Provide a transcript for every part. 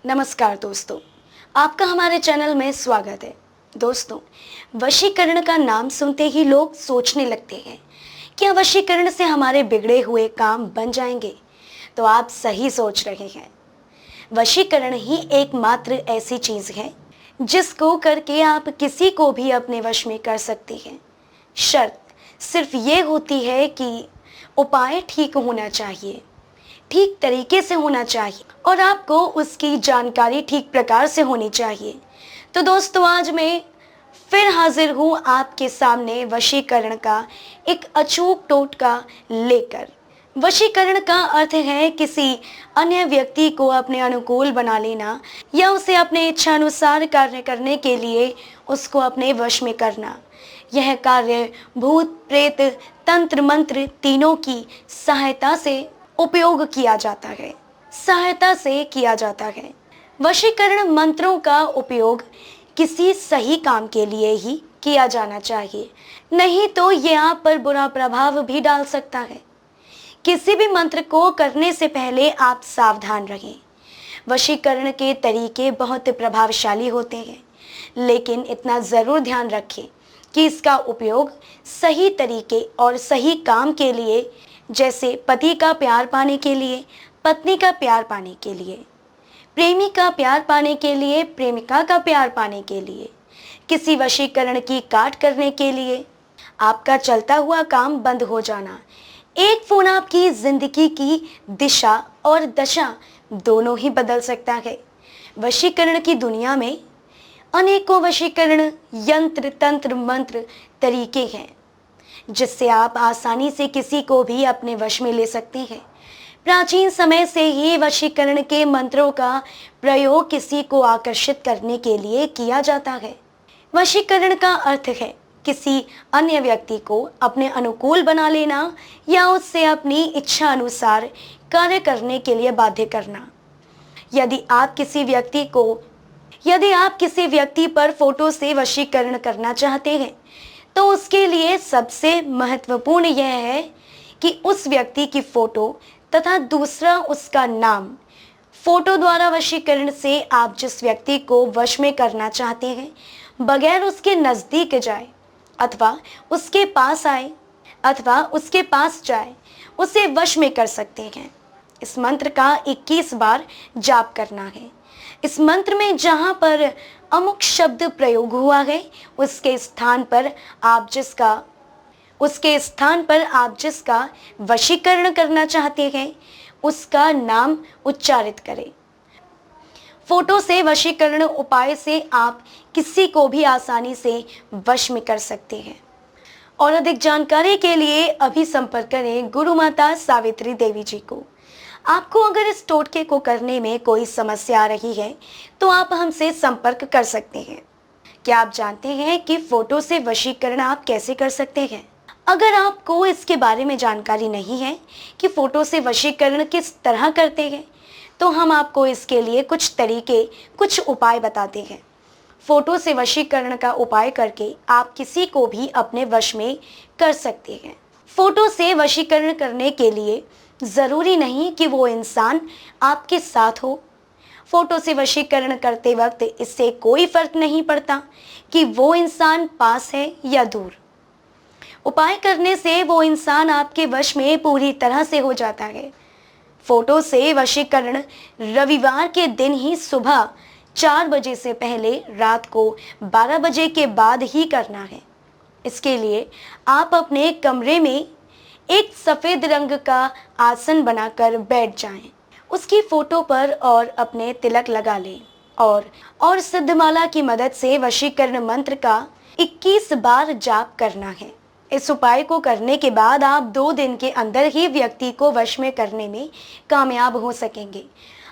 नमस्कार दोस्तों, आपका हमारे चैनल में स्वागत है। दोस्तों, वशीकरण का नाम सुनते ही लोग सोचने लगते हैं, क्या वशीकरण से हमारे बिगड़े हुए काम बन जाएंगे? तो आप सही सोच रहे हैं। वशीकरण ही एकमात्र ऐसी चीज है जिसको करके आप किसी को भी अपने वश में कर सकते हैं। शर्त सिर्फ ये होती है कि उपाय ठीक होना चाहिए, ठीक तरीके से होना चाहिए और आपको उसकी जानकारी ठीक प्रकार से होनी चाहिए। तो दोस्तों, आज मैं फिर हाजिर हूँ आपके सामने वशीकरण का एक अचूक टोटका लेकर। वशीकरण का अर्थ है किसी अन्य व्यक्ति को अपने अनुकूल बना लेना या उसे अपने इच्छानुसार कार्य करने के लिए उसको अपने वश में करना। यह कार्य भूत प्रेत तंत्र मंत्र तीनों की सहायता से किया जाता है। वशीकरण मंत्रों का उपयोग किसी सही काम के लिए ही किया जाना चाहिए, नहीं तो ये आप पर बुरा प्रभाव भी डाल सकता है। किसी भी मंत्र को करने से पहले आप सावधान रहें। वशीकरण के तरीके बहुत प्रभावशाली होते हैं, लेकिन इतना जरूर ध्यान रखें कि इसका उपयोग सही तरीके और सही काम के लिए, जैसे पति का प्यार पाने के लिए, पत्नी का प्यार पाने के लिए, प्रेमी का प्यार पाने के लिए, प्रेमिका का प्यार पाने के लिए, किसी वशीकरण की काट करने के लिए, आपका चलता हुआ काम बंद हो जाना। एक फोन आपकी जिंदगी की दिशा और दशा दोनों ही बदल सकता है। वशीकरण की दुनिया में अनेकों वशीकरण यंत्र तंत्र मंत्र तरीके हैं जिससे आप आसानी से किसी को भी अपने वश में ले सकते हैं। प्राचीन समय से ही वशीकरण के मंत्रों का प्रयोग किसी को आकर्षित करने के लिए किया जाता है। वशीकरण का अर्थ है किसी अन्य व्यक्ति को अपने अनुकूल बना लेना या उससे अपनी इच्छा अनुसार कार्य करने के लिए बाध्य करना। यदि आप किसी व्यक्ति पर फोटो से वशीकरण करना चाहते हैं तो उसके लिए सबसे महत्वपूर्ण यह है कि उस व्यक्ति की फोटो तथा दूसरा उसका नाम। फोटो द्वारा वशीकरण से आप जिस व्यक्ति को वश में करना चाहते हैं बगैर उसके नजदीक जाए अथवा उसके पास आए अथवा उसके पास जाए उसे वश में कर सकते हैं। इस मंत्र का 21 बार जाप करना है। इस मंत्र में जहां पर अमुक शब्द प्रयोग हुआ है उसके स्थान पर आप जिसका वशीकरण करना चाहते हैं उसका नाम उच्चारित करें। फोटो से वशीकरण उपाय से आप किसी को भी आसानी से वश में कर सकते हैं। और अधिक जानकारी के लिए अभी संपर्क करें गुरु माता सावित्री देवी जी को। आपको अगर इस टोटके को करने में कोई समस्या आ रही है तो आप हमसे संपर्क कर सकते हैं। क्या आप जानते हैं कि फोटो से वशीकरण आप कैसे कर सकते हैं? अगर आपको इसके बारे में जानकारी नहीं है कि फोटो से वशीकरण किस तरह करते हैं तो हम आपको इसके लिए कुछ उपाय बताते हैं। फोटो से वशीकरण का उपाय करके आप किसी को भी अपने वश में कर सकते हैं। फोटो से वशीकरण करने के लिए जरूरी नहीं कि वो इंसान आपके साथ हो। फोटो से वशीकरण करते वक्त इससे कोई फर्क नहीं पड़ता कि वो इंसान पास है या दूर। उपाय करने से वो इंसान आपके वश में पूरी तरह से हो जाता है। फोटो से वशीकरण रविवार के दिन ही सुबह 4 बजे से पहले रात को 12 बजे के बाद ही करना है। इसके लिए आप अपने कमरे में एक सफेद रंग का आसन बनाकर बैठ जाएं। उसकी फोटो पर और अपने तिलक लगा लें और सिद्धमाला की मदद से वशीकरण मंत्र का 21 बार जाप करना है। इस उपाय को करने के बाद आप 2 दिन के अंदर ही व्यक्ति को वश में करने में कामयाब हो सकेंगे।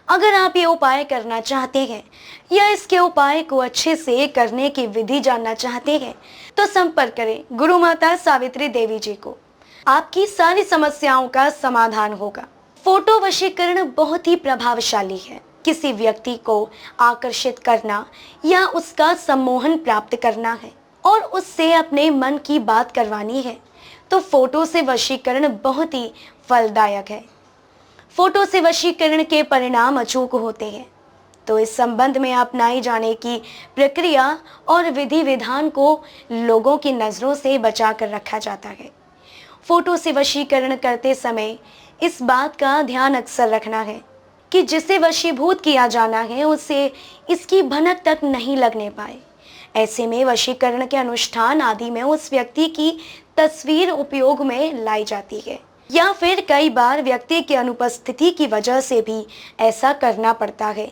अगर आप ये उपाय करना चाहते हैं या इसके उपाय को अच्छे से करने की विधि जानना चाहते हैं तो संपर्क करें गुरु माता सावित्री देवी जी को। आपकी सारी समस्याओं का समाधान होगा। फोटो वशीकरण बहुत ही प्रभावशाली है। किसी व्यक्ति को आकर्षित करना या उसका सम्मोहन प्राप्त करना है और उससे अपने मन की बात करवानी है तो फोटो से वशीकरण बहुत ही फलदायक है। फोटो से वशीकरण के परिणाम अचूक होते हैं। तो इस संबंध में अपनाई जाने की प्रक्रिया और विधि विधान को लोगों की नज़रों से बचा कर रखा जाता है। फोटो से वशीकरण करते समय इस बात का ध्यान अक्सर रखना है कि जिसे वशीभूत किया जाना है उसे इसकी भनक तक नहीं लगने पाए। ऐसे में वशीकरण के अनुष्ठान आदि में उस व्यक्ति की तस्वीर उपयोग में लाई जाती है, या फिर कई बार व्यक्ति की अनुपस्थिति की वजह से भी ऐसा करना पड़ता है।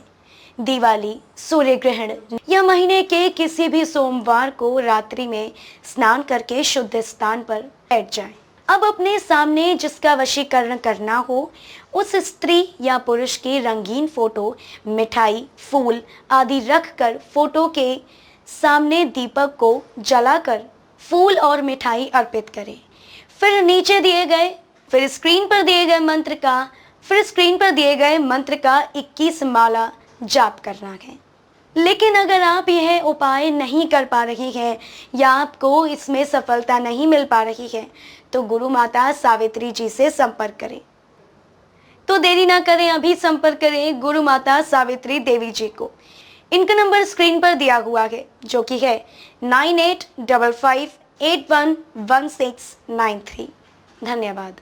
दिवाली, सूर्य ग्रहण या महीने के किसी भी सोमवार को रात्रि में स्नान करके शुद्ध स्थान पर बैठ जाएं। अब अपने सामने जिसका वशीकरण करना हो उस स्त्री या पुरुष की रंगीन फोटो, मिठाई, फूल आदि रखकर फोटो के सामने दीपक को जलाकर फूल और मिठाई अर्पित करें। फिर स्क्रीन पर दिए गए मंत्र का 21 माला जाप करना है। लेकिन अगर आप यह उपाय नहीं कर पा रही हैं या आपको इसमें सफलता नहीं मिल पा रही है तो गुरु माता सावित्री जी से संपर्क करें। तो देरी ना करें, अभी संपर्क करें गुरु माता सावित्री देवी जी को। इनका नंबर स्क्रीन पर दिया हुआ है जो कि है 9855811693। धन्यवाद।